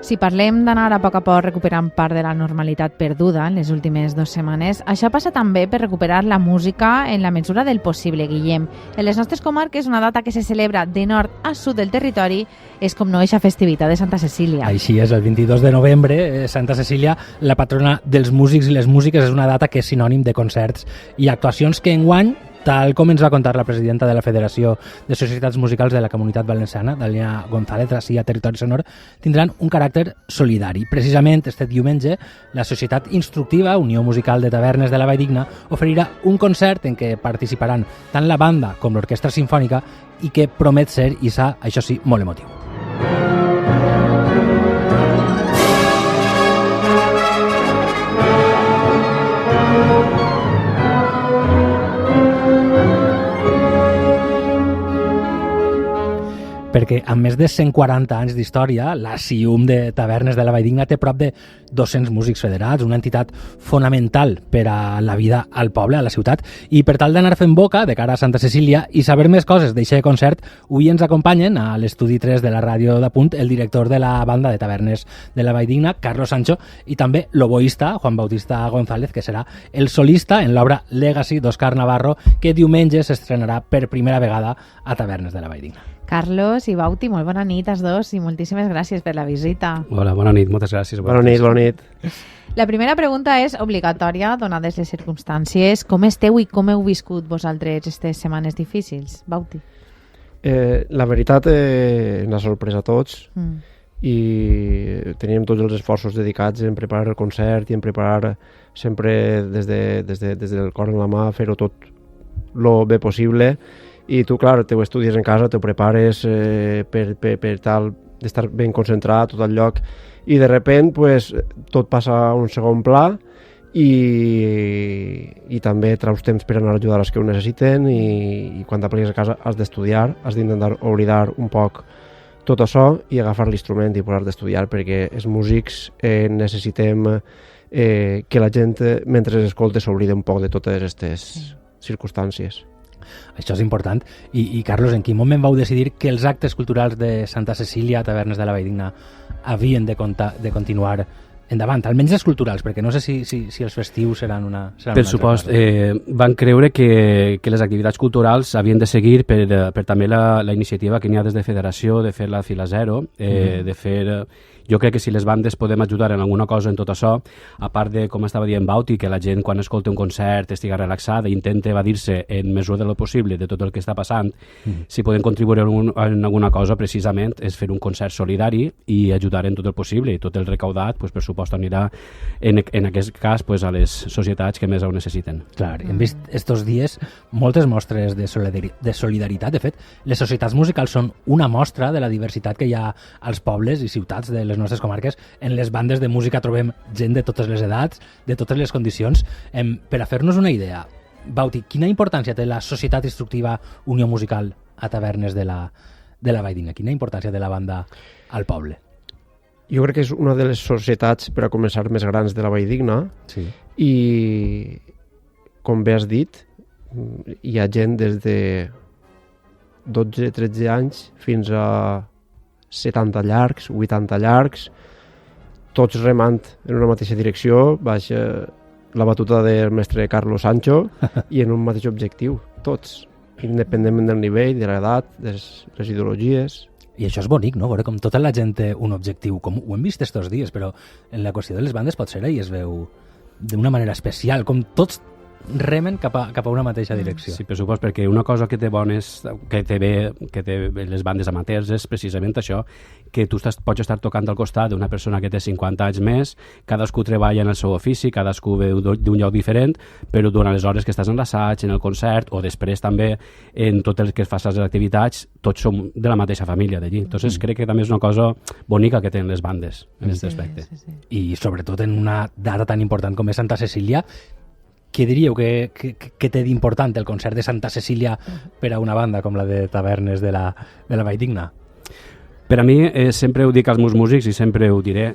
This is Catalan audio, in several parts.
Si parlem d'anar a poc recuperant part de la normalitat perduda en les últimes 2 setmanes, això passa també per recuperar la música en la mesura del possible, Guillem. En les nostres comarques, una data que se celebra de nord a sud del territori és com no eixa festivitat de Santa Cecília. Així és, el 22 de novembre, Santa Cecília, la patrona dels músics i les músiques, és una data que és sinònim de concerts i actuacions que enguany, tal com ens va contar la presidenta de la Federació de Societats Musicals de la Comunitat Valenciana, Daliana González, ací a Territori Sonor, tindran un caràcter solidari. Precisament este diumenge, la Societat Instructiva Unió Musical de Tavernes de la Valldigna oferirà un concert en què participaran tant la banda com l'orquestra sinfònica i que promet ser, i serà, això sí, molt emotiu. Perquè amb més de 140 anys d'història, la CIUM de Tavernes de la Valldigna té prop de 200 músics federats, una entitat fonamental per a la vida al poble, a la ciutat, i per tal d'anar fent boca de cara a Santa Cecília i saber més coses d'aquest concert, avui ens acompanyen a l'estudi 3 de la ràdio de Punt el director de la banda de Tavernes de la Valldigna, Carlos Sancho, i també l'oboista, Juan Bautista González, que serà el solista en l'obra Legacy d'Òscar Navarro, que diumenge s'estrenarà per primera vegada a Tavernes de la Valldigna. Carlos i Bauti, molt bona nit als dos i moltíssimes gràcies per la visita. Hola, bona nit, moltes gràcies. Bona nit. La primera pregunta és obligatòria, donades les circumstàncies. Com esteu i com heu viscut vosaltres aquestes setmanes difícils? Bauti. La veritat ens ha sorprès a tots i teníem tots els esforços dedicats en preparar el concert i en preparar sempre des del cor en la mà, fer-ho tot el bé possible. I tu, clar, t'ho estudies en casa, t'ho prepares per tal d'estar ben concentrat, tot el lloc, i de repent pues, tot passa a un segon pla i també traus temps per anar a ajudar els que ho necessiten i quan t'apliques a casa has d'estudiar, has d'intentar oblidar un poc tot això i agafar l'instrument i posar d'estudiar perquè els músics necessitem que la gent mentre escolta s'oblida un poc de totes aquestes circumstàncies. Això és important. I Carlos, en quin moment vau decidir que els actes culturals de Santa Cecília, Tavernes de la Valldigna, havien de continuar endavant, almenys els culturals, perquè no sé si els festius seran una... Per supost, van creure que les activitats culturals havien de seguir per també la iniciativa que n'hi ha des de Federació, de fer la fila zero, de fer... Jo crec que si les bandes podem ajudar en alguna cosa en tot això, a part de, com estava dient Bauti, que la gent quan escolta un concert estigui relaxada i intenta evadir-se en mesura de lo possible de tot el que està passant, si podem contribuir en alguna cosa, precisament, és fer un concert solidari i ajudar en tot el possible. I tot el recaudat, pues, per supost, anirà en aquest cas pues, a les societats que més ho necessiten. Clar, hem vist estos dies moltes mostres de solidaritat. De fet, les societats musicals són una mostra de la diversitat que hi ha als pobles i ciutats de les nostres comarques. En les bandes de música trobem gent de totes les edats, de totes les condicions. Per a fer-nos una idea, Bauti, quina importància té la Societat Instructiva Unió Musical a Tavernes de la Valldigna? Quina importància té la banda al poble? Jo crec que és una de les societats, per a començar, més grans de la Valldigna. Sí. I, com bé has dit, hi ha gent des de 12-13 anys fins a 70 llargs, 80 llargs, tots remant en una mateixa direcció, baix la batuta del mestre Carlos Sancho i en un mateix objectiu, tots, independentment del nivell, de l'edat, de les ideologies. I això és bonic, no? Veure com tota la gent té un objectiu, com ho hem vist estos dies, però en la qüestió de les bandes potser ahir es veu d'una manera especial, com tots remen cap a una mateixa direcció. Sí, per supost, perquè una cosa que té bones, que té bé les bandes amateurs és precisament això, que tu pots estar tocant al costat d'una persona que té 50 anys més, cadascú treballa en el seu ofici, cadascú ve d'un lloc diferent, però durant les hores que estàs en l'assaig, en el concert, o després també en tot el que fas les activitats, tots som de la mateixa família d'allí. Entonces crec que també és una cosa bonica que tenen les bandes en aquest aspecte. Sí. I sobretot en una data tan important com és Santa Cecília, què diríeu que té d'important el concert de Santa Cecília per a una banda com la de Tavernes de la Valldigna? Per a mi, sempre ho dic als meus músics i sempre ho diré,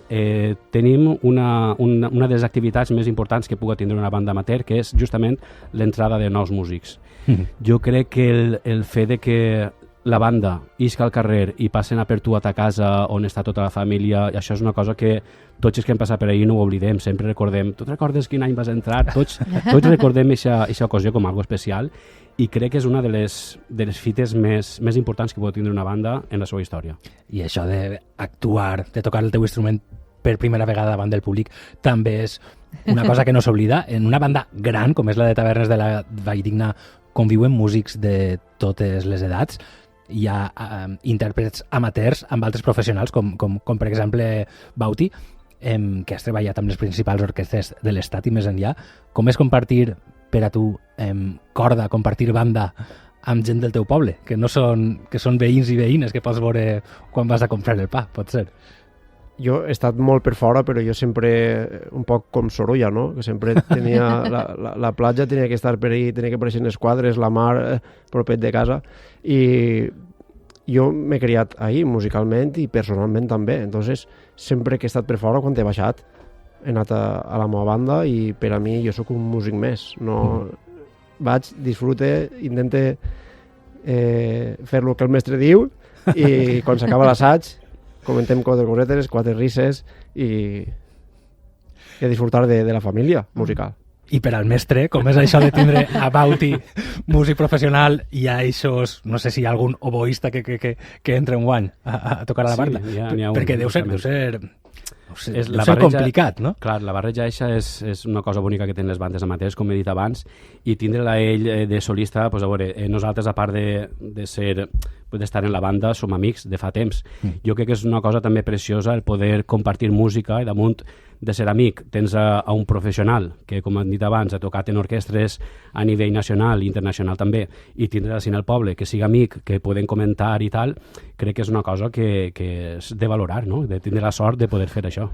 tenim una de les activitats més importants que pugui tindre una banda amateur, que és justament l'entrada de nous músics. Jo crec que el fet de que la banda isca al carrer i passen a per tu a ta casa on està tota la família, i això és una cosa que tots els que hem passat per ahir no ho oblidem, sempre recordem, tu recordes quin any vas entrar? Tots recordem aquesta ocasió com algo especial, i crec que és una de les fites més importants que pot tindre una banda en la seva història. I això d'actuar, de tocar el teu instrument per primera vegada davant del públic, també és una cosa que no s'oblida. En una banda gran, com és la de Tavernes de la Valldigna, conviuen músics de totes les edats. Hi ha intèrprets amateurs amb altres professionals, com per exemple Bauti, que has treballat amb les principals orquestres de l'Estat i més enllà. Com és compartir per a tu corda, compartir banda amb gent del teu poble, que són veïns i veïnes que pots veure quan vas a comprar el pa, pot ser? Jo he estat molt per fora, però jo sempre un poc com Sorolla, no? Que sempre tenia la platja tenia que estar per ahí, tenia que aparèixer en les quadres, la mar propet de casa, i jo m'he criat ahí musicalment i personalment també. Entonces, sempre que he estat per fora, quan he baixat, he anat a la meva banda, i per a mi jo sóc un músic més. No, vaig, disfrute, intente fer el que el mestre diu, i quan s'acaba l'assaig comentem quatre cosetes, quatre risses, i a disfrutar de la família musical. I per al mestre, com és això de tindre a Bauti, músic professional, i a eixos, no sé si hi ha algun oboista que entra un guany a tocar a la banda? Sí, n'hi ha un, perquè deu ser la barreja, complicat, no? Clar, la barreja eixa és una cosa bonica que tenen les bandes amateurs, com he dit abans, i tindre-la ell de solista, pues, a veure, nosaltres, a part d'estar en la banda, som amics de fa temps. Jo crec que és una cosa també preciosa el poder compartir música, i damunt de ser amic tens a un professional que, com hem dit abans, ha tocat en orquestres a nivell nacional i internacional també, i tindre en el poble que siga amic, que poden comentar i tal, crec que és una cosa que és de valorar, no? De tindre la sort de poder fer això.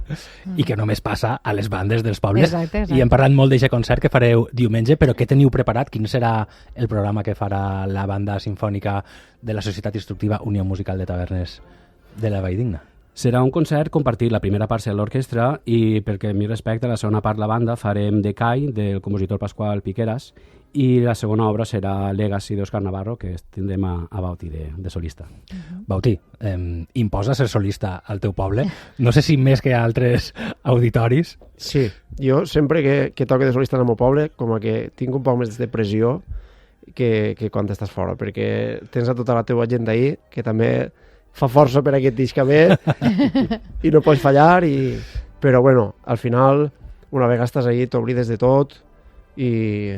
I que només passa a les bandes dels pobles. Exacte. I hem parlat molt d'aquest concert que fareu diumenge, però què teniu preparat? Quin serà el programa que farà la banda sinfònica de la Societat Instructiva Unió Musical de Tavernes de la Valldigna? Serà un concert compartit, la primera part serà l'orquestra, i perquè a mi respecte, la segona part la banda farem de Cai, del compositor Pasqual Piqueras, i la segona obra serà Legacy d'Òscar Navarro, que tindrem a Bauti de solista. Bauti, imposa ser solista al teu poble? No sé si més que a altres auditoris. Sí, jo sempre que toque de solista en el meu poble, com que tinc un poc més de pressió que quan estàs fora, perquè tens a tota la teva gent d'ahir, que també fa força per aquest disc que ve, i no pots fallar, però bueno, al final, una vegada estàs ahí, t'oblides de tot, i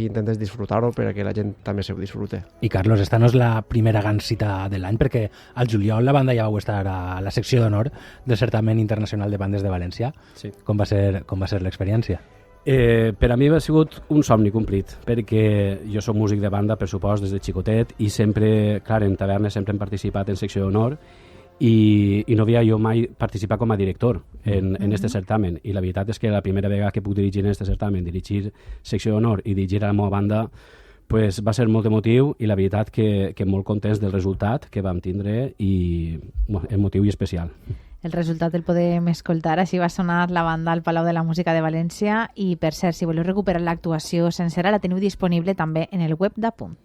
intentes disfrutar-ho perquè la gent també se ho disfrute. I Carlos, esta no és la primera gran cita de l'any, perquè al juliol la banda ja vau estar a la secció d'honor del Certamen Internacional de Bandes de València. Sí. Com va ser l'experiència? Per a mi ha sigut un somni complit, perquè jo soc músic de banda, per supost, des de xicotet, i sempre, clar, en tavernes sempre hem participat en secció d'honor, i no havia jo mai participat com a director en este certamen, i la veritat és que la primera vegada que puc dirigir en este certamen, dirigir secció d'honor i dirigir a la meva banda, pues va ser molt emotiu, i la veritat que molt contents del resultat que vam tindre, i emotiu i especial. El resultat el podem escoltar. Així va sonar la banda al Palau de la Música de València, i per cert, si voleu recuperar l'actuació sencera, la teniu disponible també en el web d'Apunt.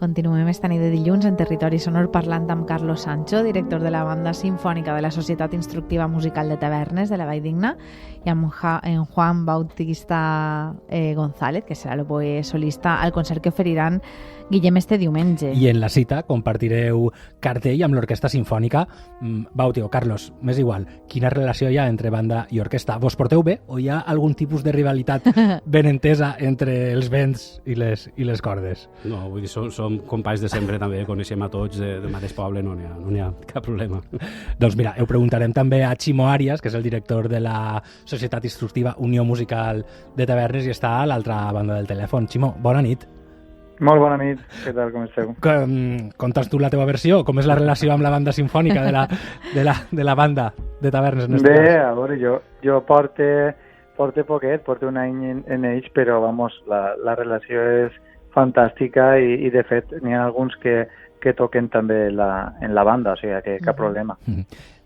Continuem esta nit de dilluns en Territori Sonor parlant amb Carlos Sancho, director de la banda sinfònica de la Societat Instructiva Musical de Tavernes de la Valldigna, i amb Juan Bautista González, que serà l'oboe solista al concert que oferiran Guillem este diumenge. I en la cita compartireu cartell amb l'Orquestra Sinfònica. Bauti o Carlos, m'és igual, quina relació hi ha entre banda i orquestra? Vos porteu bé o hi ha algun tipus de rivalitat ben entesa entre els vents i les cordes? No, vull dir, som som companys de sempre també, coneixem a tots del mateix poble, no n'hi ha cap problema. Doncs mira, ho preguntarem també a Ximo Arias, que és el director de la Societat Instructiva Unió Musical de Tavernes i està a l'altra banda del telèfon. Ximo, bona nit. Molt bona nit, què tal, com esteu? Contes tu la teva versió? Com és la relació amb la banda sinfònica de la banda de Tavernes? Bé, a veure, jo porto poquet, porto un any en ells, però vamos, la relació és fantàstica i de fet n'hi ha alguns que toquen també en la banda, o sigui que cap problema.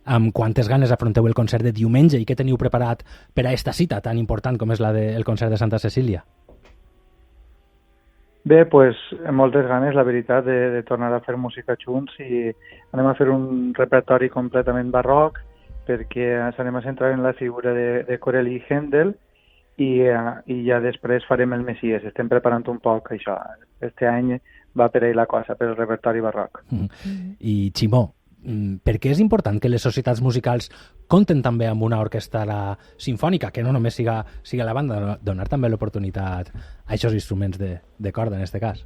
Amb quantes ganes afronteu el concert de diumenge i què teniu preparat per a esta cita tan important com és la del concert de Santa Cecília? Bé, pues, moltes ganes, la veritat, de tornar a fer música junts i anem a fer un repertori completament barroc perquè s'anem a centrar en la figura de Corelli i Händel i ja després farem el Messies. Estem preparant un poc això. Este any va per ahí la cosa, per el repertori barroc. I Ximó, per què és important que les societats musicals compten també amb una orquestra sinfònica, que no només siga la banda, donar també l'oportunitat a aquests instruments de corda, en aquest cas?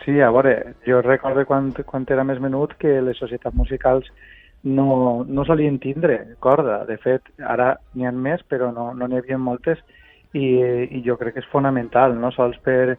Sí, a veure, jo recordo quan era més menut que les societats musicals no solien tindre corda. De fet, ara n'hi ha més, però no n'hi havia moltes i jo crec que és fonamental, no sols per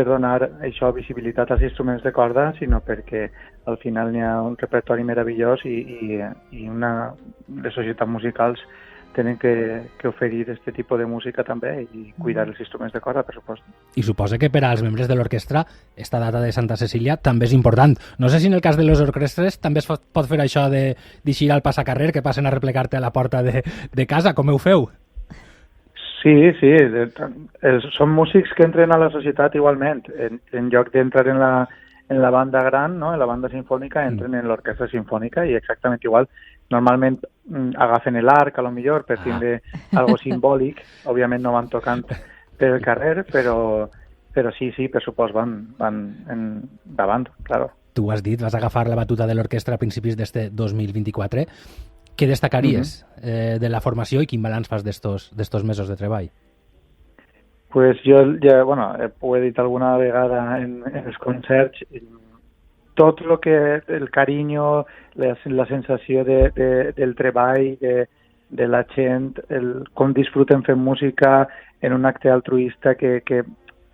donar això visibilitat als instruments de corda, sinó perquè al final n'hi ha un repertori meravellós i les societats musicals tenen que oferir aquest tipus de música també i cuidar els instruments de corda, per supost. I suposa que per als membres de l'orquestra esta data de Santa Cecília també és important. No sé si en el cas de les orquestres també es pot fer això d'eixir al passacarrer, que passen a replegar-te a la porta de casa, com ho feu? Sí, són músics que entren a la societat igualment. En lloc d'entrar en la banda gran, no? En la banda sinfònica, entren en l'orquestra sinfònica i exactament igual. Normalment agafen l'arc, a lo millor, per tindre algo simbòlic. Òbviament no van tocant per el carrer, però sí, per supost van davant, claro. Tu has dit, vas agafar la batuta de l'orquestra a principis d'este 2024. Què destacaries de la formació i quin balanç fas d'estos mesos de treball? Pues jo ja, ho he dit alguna vegada en els concerts, tot el que el carinyo, la sensació del treball, de la gent, com disfruten fent música en un acte altruista que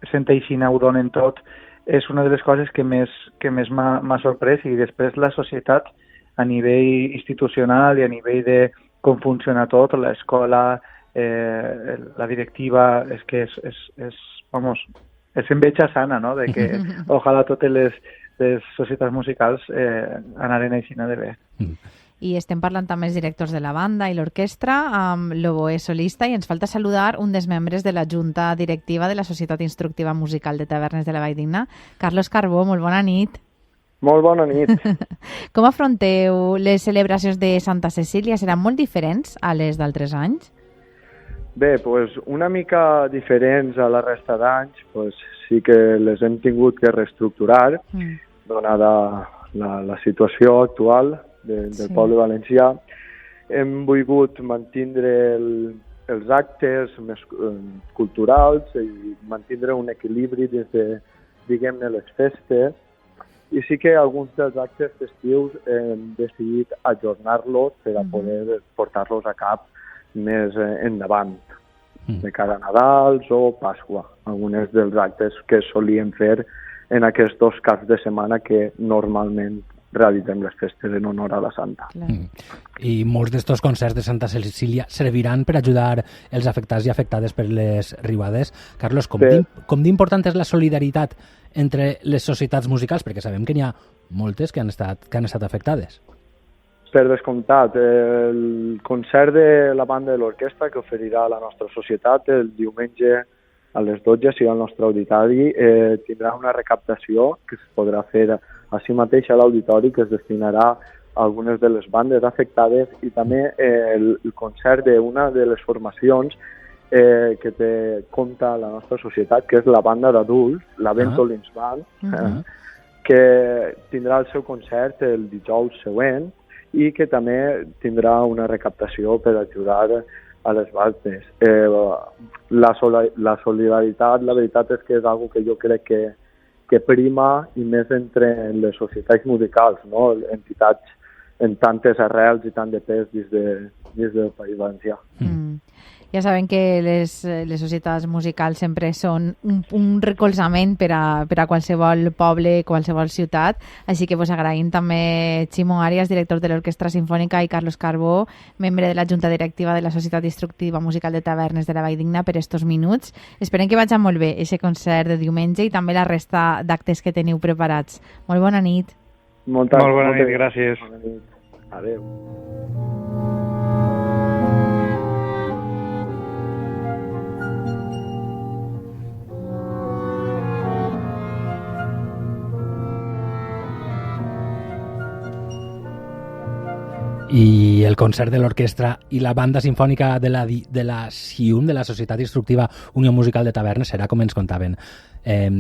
senteixin ho donen tot, és una de les coses que més m'ha sorprès. I després la societat a nivell institucional i a nivell de com funciona tot, l'escola, la directiva, és que és enveja sana, no?, de que ojalà totes les societats musicals anaren així de bé. I estem parlant també els directors de la banda i l'orquestra, amb l'oboè solista, i ens falta saludar un dels membres de la Junta Directiva de la Societat Instructiva Musical de Tavernes de la Valldigna, Carlos Carbó. Molt bona nit. Molt bona nit. Com afronteu les celebracions de Santa Cecília? Seran molt diferents a les d'altres anys? Bé, una mica diferents a la resta d'anys, sí que les hem tingut que reestructurar, donada la situació actual del poble valencià. Hem volgut mantindre els actes més culturals i mantindre un equilibri des de, diguem-ne, les festes. I sí que alguns dels actes festius hem decidit ajornar-los per a poder portar-los a cap més endavant, de cara a Nadals o Pasqua, alguns dels actes que solíem fer en aquests 2 caps de setmana que normalment realitzem les festes en honor a la Santa. I molts d'estos concerts de Santa Cecília serviran per ajudar els afectats i afectades per les riuades. Carlos, com d'important és la solidaritat entre les societats musicals? Perquè sabem que n'hi ha moltes que han estat afectades. Per descomptat, el concert de la banda de l'orquestra que oferirà la nostra societat el diumenge a les 12, si al nostre auditori, tindrà una recaptació que es podrà fer així mateix a l'auditori, que es destinarà a algunes de les bandes afectades, i també el concert d'una de les formacions que compta la nostra societat, que és la banda d'adults, la Ventolins Band, que tindrà el seu concert el dijous següent i que també tindrà una recaptació per ajudar a les bandes. La solidaritat, la veritat és que és una que jo crec que prima i més entre les societats musicals, no? Entitats en tantes arrels i tant de pes dins del País Valencià. Ja sabem que les societats musicals sempre són un recolzament per a qualsevol poble, qualsevol ciutat, així que vos agraïm també Ximo Arias, director de l'Orquestra Simfònica, i Carlos Carbó, membre de la Junta Directiva de la Societat Instructiva Musical de Tavernes de la Valldigna, per estos minuts. Esperem que vagi molt bé aquest concert de diumenge i també la resta d'actes que teniu preparats. Molt bona nit. Molt bona nit, gràcies. Bona nit. Adéu. I el concert de l'orquestra i la banda sinfònica de la SIUM, de la Societat Instructiva Unió Musical de Tavernes, serà, com ens contaven,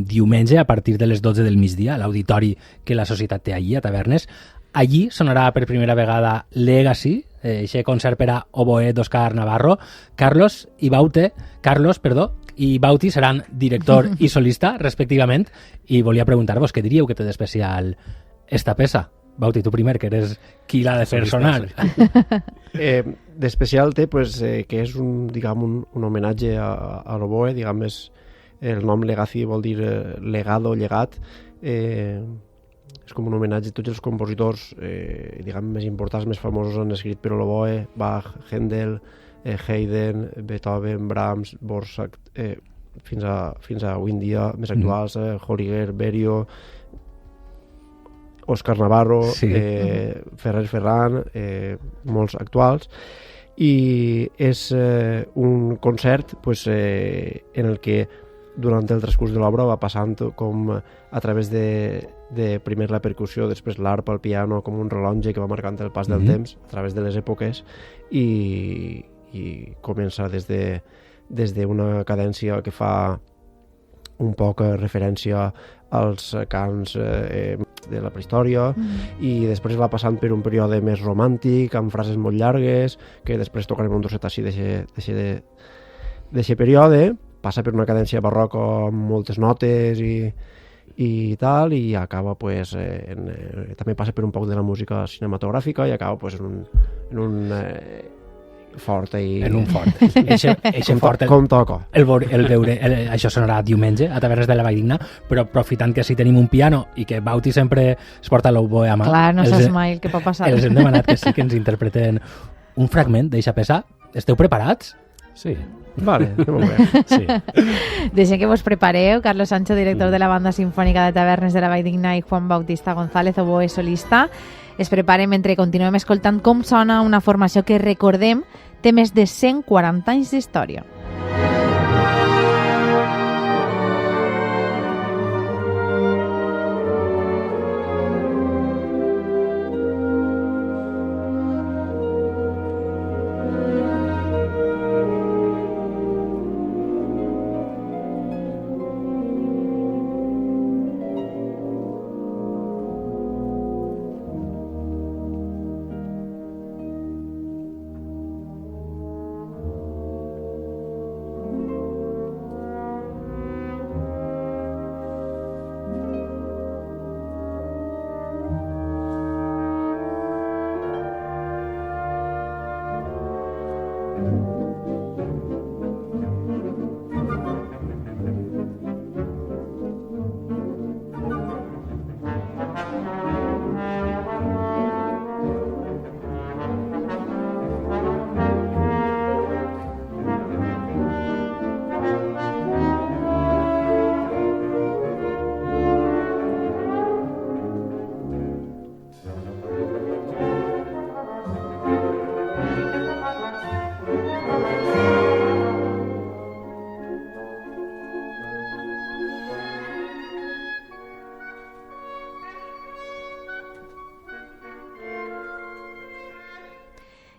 diumenge a partir de les 12 del migdia, a l'auditori que la societat té allí, a Tavernes. Allí sonarà per primera vegada Legacy, aquest concert per a oboè d'Òscar Navarro. Carlos i Bauti seran director i solista, respectivament, i volia preguntar-vos què diríeu que té d'especial esta peça. Bauti, tu primer, que eres qui l'ha de fer sonar. D'especial té pues, que és un homenatge a l'oboe, diguem, el nom Legacy vol dir legado, llegat. És com un homenatge a tots els compositors diguem, més importants, més famosos han escrit per l'oboe: Bach, Händel, Haydn, Beethoven, Brahms, Dvořák, fins a avui en dia més actuals, Holliger, Berio, Òscar Navarro, sí. Ferrer Ferran, molts actuals, i és un concert pues, en el que durant el transcurs de l'obra va passant com a través de primer la percussió, després l'arpa, el piano, com un rellotge que va marcant el pas del temps a través de les èpoques, i comença des d'una cadència que fa un poc referència als cants de la prehistòria, i després va passant per un període més romàntic, amb frases molt llargues, que després tocarem un trosset així d'aquest període, passa per una cadència barroca amb moltes notes i tal, i acaba pues, també passa per un poc de la música cinematogràfica i acaba pues, en un fort i... En un fort. Eixe fort. Com toca. Això sonarà diumenge a Tavernes de la Valldigna, però aprofitant que sí tenim un piano i que Bauti sempre es porta l'oboe a mà. Clar, no saps mai el que pot passar. Els hem demanat que sí que ens interpreten un fragment d'eixa peça. Esteu preparats? Sí. Vale, anem a veure. Sí. Deixem que vos prepareu. Carlos Sancho, director de la Banda Sinfònica de Tavernes de la Valldigna, i Juan Bautista González, oboe solista, es preparen mentre continuem escoltant com sona una formació que, recordem, té més de 140 anys d'història.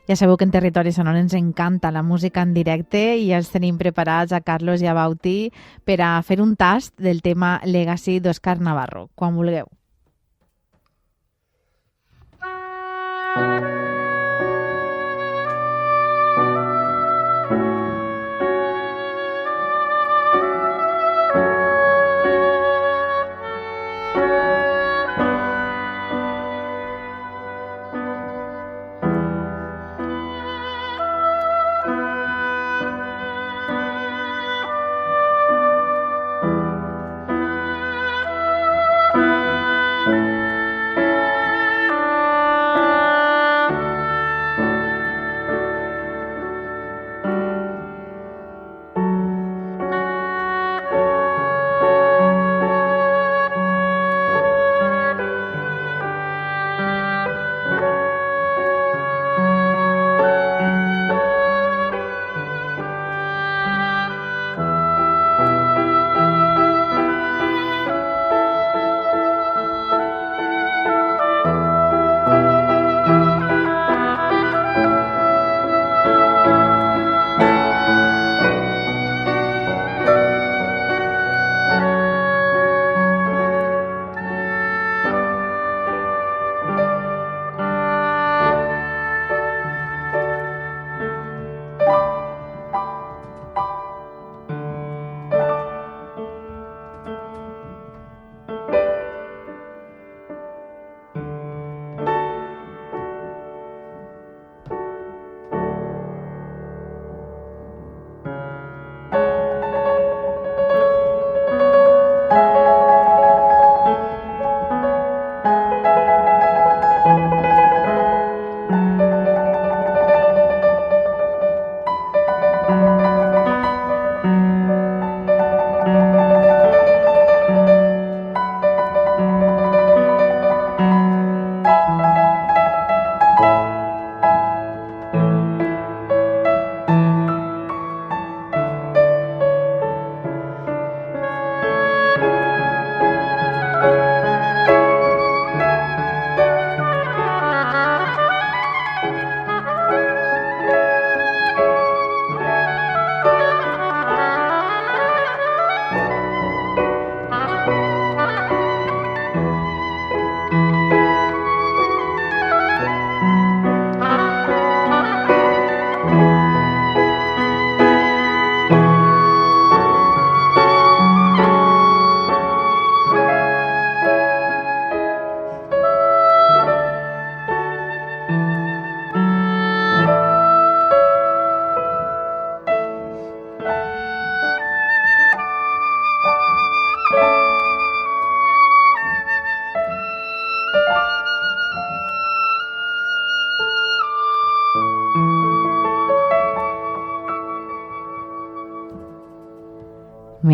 Ja sabeu que en Territori Sonor ens encanta la música en directe i ja els tenim preparats a Carlos i a Bauti per a fer un tast del tema Legacy d'Òscar Navarro, quan vulgueu.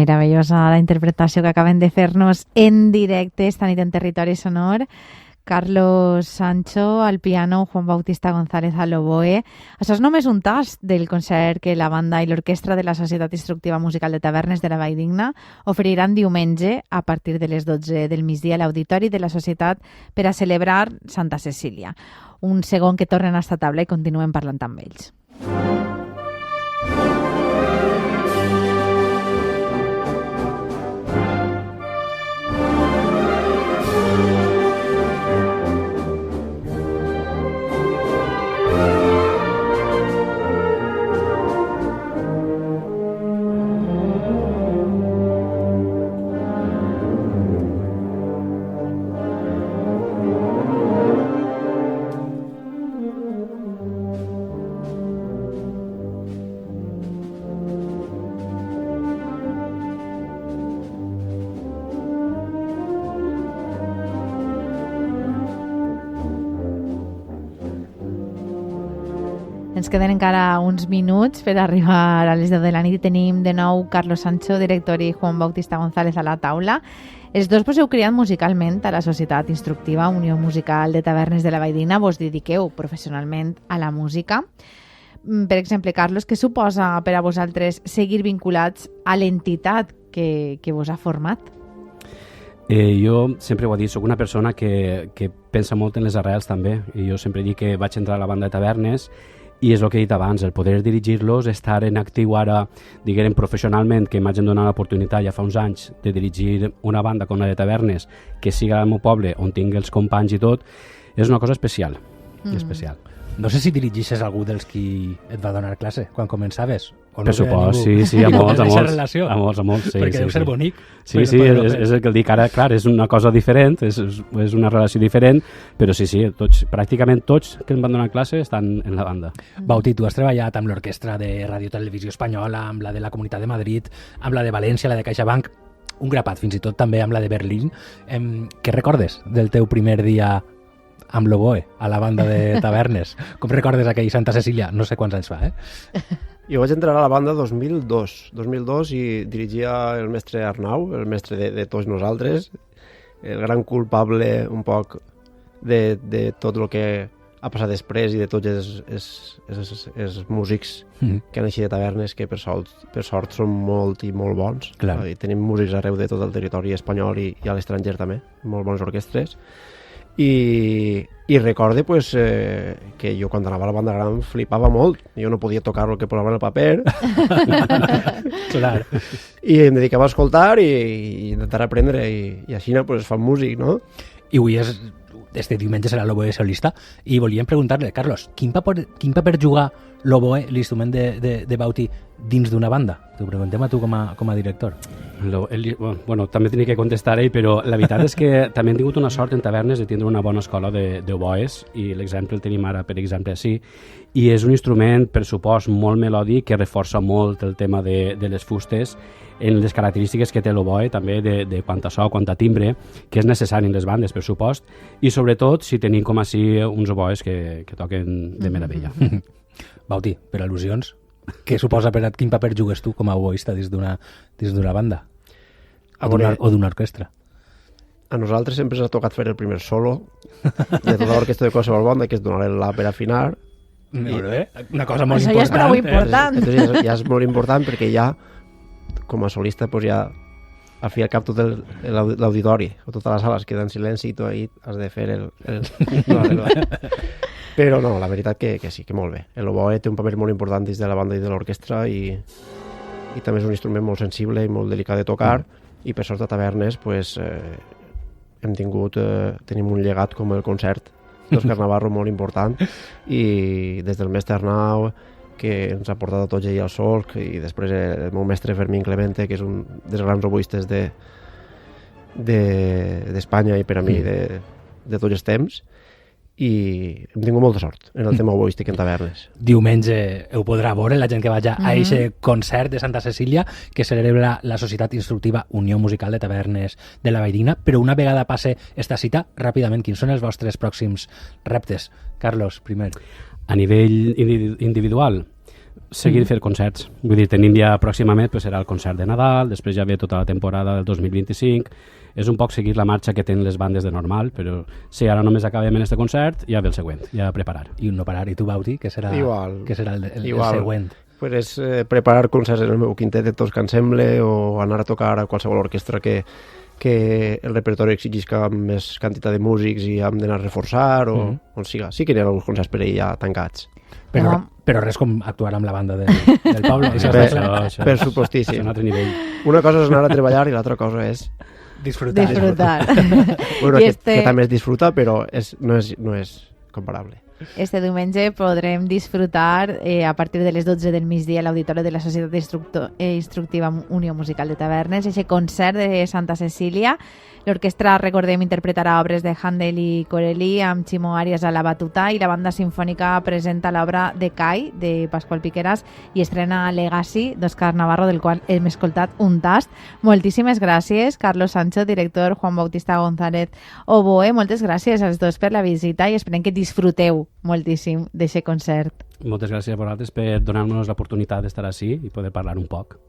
meravellosa la interpretació que acaben de fer-nos en directe esta nit en Territori Sonor. Carlos Sancho al piano, Juan Bautista González a l'oboe. Això és només un tast del concert que la banda i l'orquestra de la Societat Instructiva Musical de Tavernes de la Valldigna oferiran diumenge a partir de les 12 del migdia a l'Auditori de la Societat per a celebrar Santa Cecília. Un segon que tornen a esta taula i continuem parlant amb ells. Ens queden encara uns minuts per arribar a les 10 de la nit i tenim de nou Carlos Sancho, director, i Juan Bautista González a la taula. Els dos vos heu criat musicalment a la Societat Instructiva Unió Musical de Tavernes de la Valldigna, vos dediqueu professionalment a la música. Per exemple, Carlos, què suposa per a vosaltres seguir vinculats a l'entitat que vos ha format? Jo sempre ho he dit, soc una persona que pensa molt en les arrels també, i jo sempre dic que vaig entrar a la banda de Tavernes i és el que he dit abans, el poder dirigir-los, estar en actiu ara, diguem professionalment, que m'hagin donat l'oportunitat ja fa uns anys de dirigir una banda com la de Tavernes, que siga al meu poble, on tingui els companys i tot, és una cosa especial, especial. No sé si dirigixes algú dels qui et va donar classe quan començaves. O no per supost, sí, a molts, sí. Perquè deu ser bonic. Sí, és el que el dic ara, clar, és una cosa diferent, és una relació diferent, però sí, pràcticament tots que em van donar classe estan en la banda. Bauti, tu has treballat amb l'orquestra de Ràdio Televisió Espanyola, amb la de la Comunitat de Madrid, amb la de València, la de CaixaBank, un grapat, fins i tot també amb la de Berlín. Què recordes del teu primer dia amb l'oboe a la banda de Tavernes? Com recordes aquell Santa Cecília? No sé quants anys fa, Jo vaig entrar a la banda 2002 i dirigia el mestre Arnau, el mestre de tots nosaltres, el gran culpable un poc de tot el que ha passat després i de tots els músics que han eixit de Tavernes, que per sort són molt i molt bons. Clar. I tenim músics arreu de tot el territori espanyol i a l'estranger també, molt bones orquestres. I recorde pues, que jo quan anava a la banda gran flipava molt, jo no podia tocar el que posava en el paper. Clar. I em dedicava a escoltar i intentar aprendre i així pues, fan músic, no? I avui este diumenge serà l'oboe solista i volíem preguntar-li, Carlos, quin paper juga l'oboe, l'instrument de Bauti, dins d'una banda? T'ho preguntem a tu com a director. Bueno, també tenia que contestar ell, però la veritat és que també hem tingut una sort en Tavernes de tindre una bona escola d'oboes, i l'exemple el tenim ara, per exemple, així, i és un instrument, per supost, molt melòdic, que reforça molt el tema de les fustes, en les característiques que té l'oboe, també de quant a so, quant a timbre, que és necessari en les bandes, per supost, i sobretot si tenim com així uns oboes que toquen de meravella. Bauti, per al·lusions, què suposa quin paper jugues tu com a oboista dins d'una banda? O d'una orquestra? A nosaltres sempre ens ha tocat fer el primer solo de tota l'orquestra de qualsevol banda, que és donar el la per afinar. Una cosa molt això important. Ja és prou important. Entonces ja és molt important perquè ja, com a solista, pues ja al fi i al cap tot l'auditori o tota la sala es queda en silenci i tu ahí has de fer el... Però no, la veritat que sí, que molt bé. L'oboe té un paper molt important dins de la banda i de l'orquestra i també és un instrument molt sensible i molt delicat de tocar i per sort a Tavernes pues, tenim un llegat com el concert d'Òscar Navarro molt important i des del mestre Arnau que ens ha portat a tots allà al solc i després el meu mestre Fermín Clemente, que és un dels grans oboistes d'Espanya i per a mi de tots els temps, i hem tingut molta sort en el tema oboístic en Tavernes. Diumenge ho podrà veure la gent que vagi a aquest concert de Santa Cecília que celebra la Societat Instructiva Unió Musical de Tavernes de la Valldigna, però una vegada passe esta cita, ràpidament, quins són els vostres pròxims reptes? Carlos, primer. A nivell individual, seguir fent concerts. Vull dir, tenim ja pròximament pues, serà el concert de Nadal, després ja ve tota la temporada del 2025. És un poc seguir la marxa que tenen les bandes de normal, però si ara només acabem en este concert, ja ve el següent, ja a preparar. I un no parar. I tu, Bauti, què serà, Igual. Què serà el Igual. següent? Pues és preparar concerts en el meu quintet de tots que ensemble o anar a tocar a qualsevol orquestra que el repertori exigisca més quantitat de músics i hem d'anar a reforçar o on siga. Sí que hi ha alguns concerts per ahir ja tancats. Però res com actuar amb la banda del poble. Això, Per supostíssim. és un altre nivell. Una cosa és anar a treballar i l'altra cosa és Disfrutar. bueno, I que també es disfruta, però no és comparable. Este diumenge podrem disfrutar a partir de les 12 del migdia a l'Auditori de la Societat Instructiva Unió Musical de Tavernes, aquest concert de Santa Cecília. L'orquestra, recordem, interpretarà obres de Handel i Corelli amb Ximo Arias a la batuta i la banda sinfònica presenta l'obra de Cai, de Pasqual Piqueras, i estrena Legacy, d'Òscar Navarro, del qual hem escoltat un tast. Moltíssimes gràcies, Carlos Sancho, director, Juan Bautista González Oboe. Moltes gràcies als dos per la visita i esperem que disfruteu moltíssim d'aquest concert. Moltes gràcies a vosaltres per donar-nos l'oportunitat d'estar així i poder parlar un poc.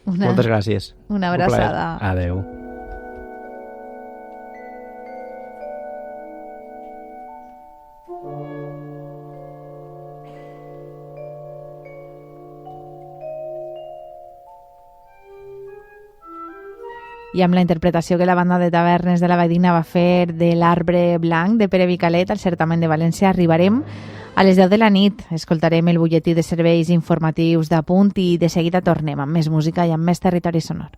Moltes gràcies. Una abraçada. Adeu. I amb la interpretació que la banda de Tavernes de la Valldigna va fer de l'Arbre Blanc de Pere Vicalet al certamen de València arribarem a les 10 de la nit. Escoltarem el butlletí de serveis informatius d'Apunt i de seguida tornem amb més música i amb més territori sonor.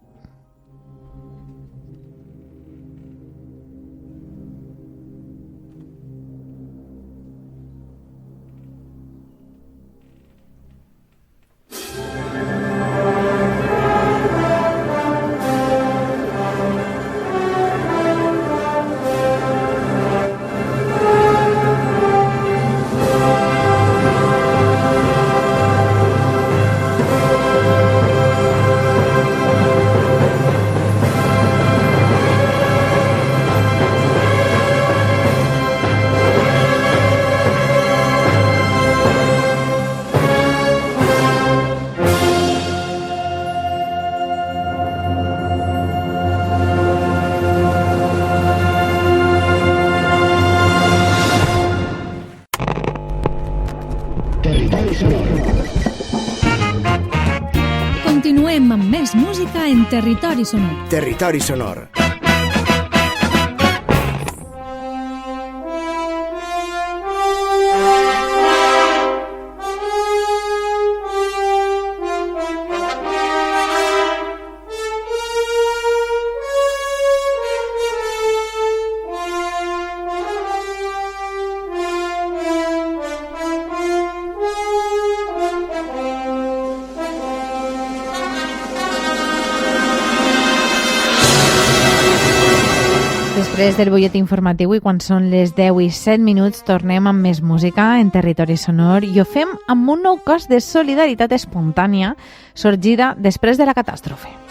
Continuem amb més música en Territori Sonor. Territori Sonor. Després del butlletí informatiu i quan són les 10 i 7 minuts tornem amb més música en Territori Sonor i ho fem amb un nou cos de solidaritat espontània sorgida després de la catàstrofe.